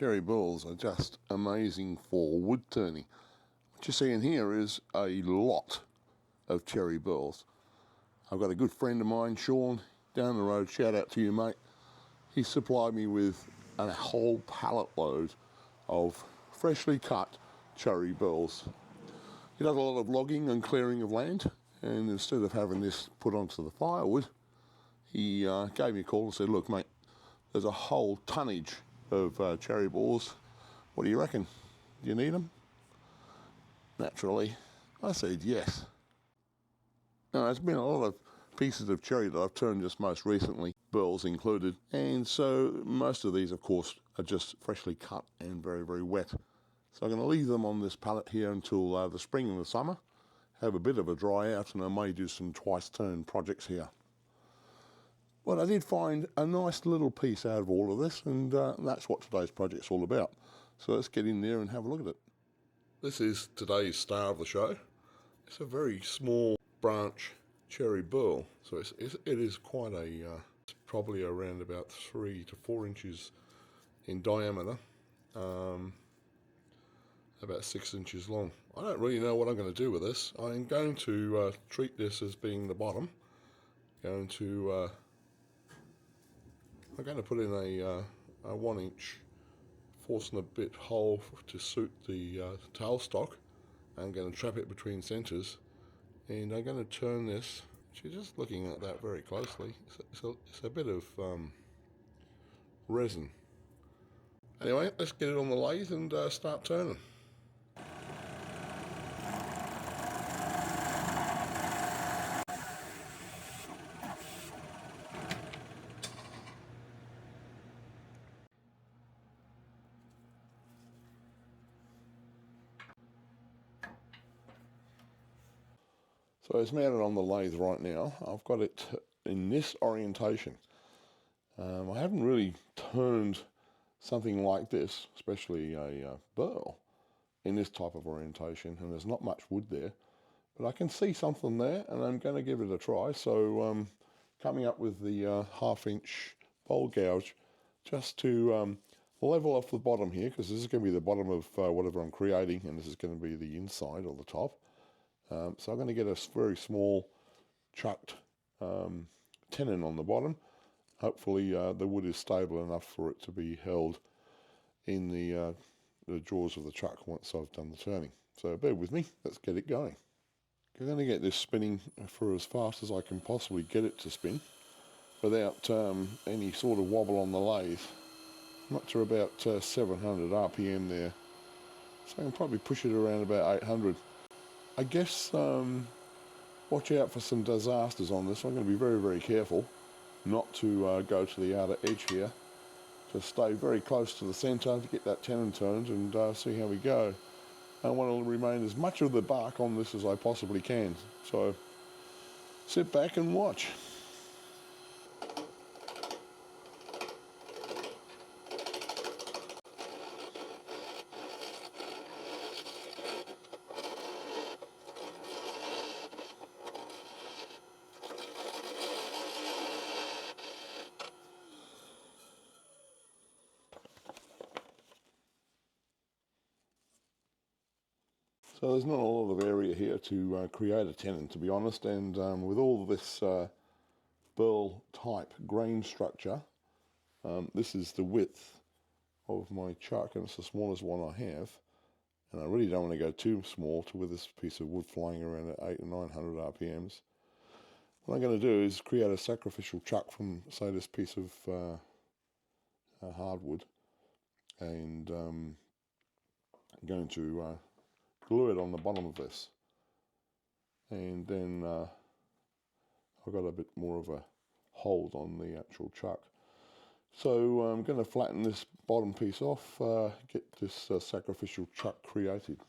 Cherry burls are just amazing for wood turning. What you're seeing here is a lot of cherry burls. I've got a good friend of mine, Sean, down the road. Shout out to you, mate. He supplied me with a whole pallet load of freshly cut cherry burls. He does a lot of logging and clearing of land, and instead of having this put onto the firewood, he gave me a call and said, look mate, there's a whole tonnage of cherry burls. What do you reckon? Do you need them? Naturally, I said yes. Now, there's been a lot of pieces of cherry that I've turned just most recently, burls included, and so most of these, of course, are just freshly cut and very, very wet. So I'm going to leave them on this pallet here until the spring and the summer, have a bit of a dry out, and I may do some twice turn projects here. Well, I did find a nice little piece out of all of this, and that's what today's project's all about. So let's get in there and have a look at it. This is today's star of the show. It's a very small branch cherry burl, so it is quite a, it's probably around about 3 to 4 inches in diameter, about 6 inches long. I don't really know what I'm going to do with this. I'm going to treat this as being the bottom. I'm going to put in a 1 inch force and a bit hole to suit the tailstock. I'm going to trap it between centres, and I'm going to turn this. She's just looking at that very closely. It's a bit of resin. Anyway, let's get it on the lathe and start turning. So it's mounted on the lathe right now. I've got it in this orientation. I haven't really turned something like this, especially a burl, in this type of orientation, and there's not much wood there. But I can see something there, and I'm going to give it a try. So coming up with the 1/2 inch bowl gouge just to level off the bottom here, because this is going to be the bottom of whatever I'm creating, and this is going to be the inside or the top. So I'm going to get a very small chucked tenon on the bottom. Hopefully the wood is stable enough for it to be held in the jaws of the chuck once I've done the turning. So bear with me, let's get it going. I'm going to get this spinning for as fast as I can possibly get it to spin without any sort of wobble on the lathe. I'm up to about 700 RPM there, so I can probably push it around about 800. I guess watch out for some disasters on this. I'm going to be very, very careful not to go to the outer edge here. Just stay very close to the centre to get that tenon turned and see how we go. I want to remain as much of the bark on this as I possibly can. So sit back and watch. So there's not a lot of area here to create a tenon, to be honest, and with all this burl type grain structure, this is the width of my chuck, and it's the smallest one I have, and I really don't want to go too small with this piece of wood flying around at 800 or 900 RPMs. What I'm going to do is create a sacrificial chuck from, say, this piece of hardwood, and I'm going to glue it on the bottom of this, and then I've got a bit more of a hold on the actual chuck. So I'm going to flatten this bottom piece off, get this sacrificial chuck created.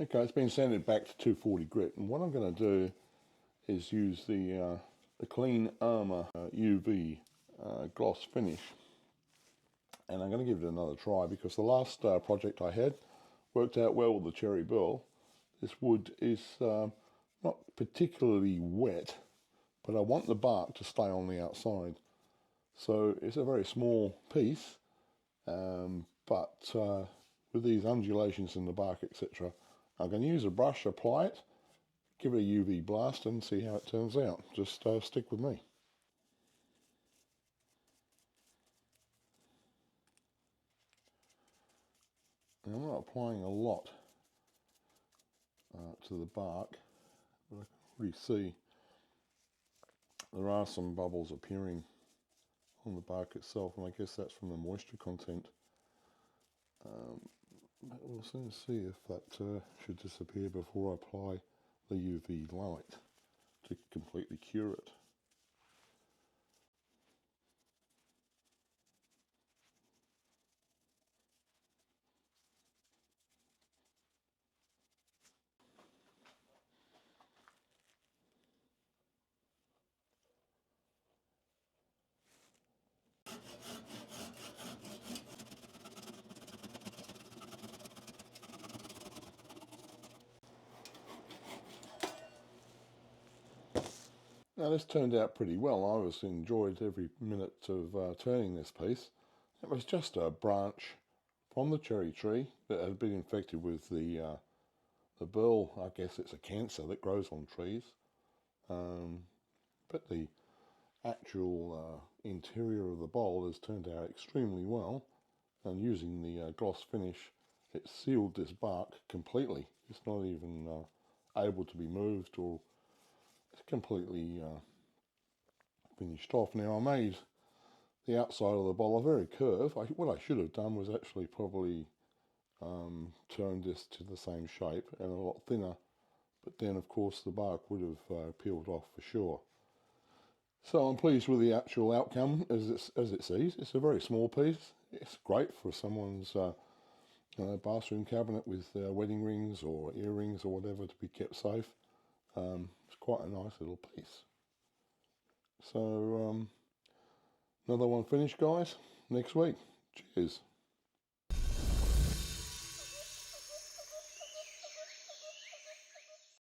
Okay, it's been sanded back to 240 grit, and what I'm going to do is use the Clean Armor UV gloss finish, and I'm going to give it another try because the last project I had worked out well with the cherry burl. This wood is not particularly wet, but I want the bark to stay on the outside. So it's a very small piece, but with these undulations in the bark, etc., I'm going to use a brush, apply it, give it a UV blast and see how it turns out. Just stick with me. And I'm not applying a lot to the bark, but I can already see there are some bubbles appearing on the bark itself, and I guess that's from the moisture content. But we'll soon see if that should disappear before I apply the UV light to completely cure it. Now this turned out pretty well. I was enjoyed every minute of turning this piece. It was just a branch from the cherry tree that had been infected with the burl. I guess it's a cancer that grows on trees. But the actual interior of the bowl has turned out extremely well, and using the gloss finish, it sealed this bark completely. It's not even able to be moved, or it's completely finished off. Now I made the outside of the bowl a very curve. What I should have done was actually probably turned this to the same shape and a lot thinner, but then of course the bark would have peeled off for sure. So I'm pleased with the actual outcome as it sees. It's a very small piece. It's great for someone's bathroom cabinet with wedding rings or earrings or whatever to be kept safe. It's quite a nice little piece. So another one finished, guys, next week. Cheers.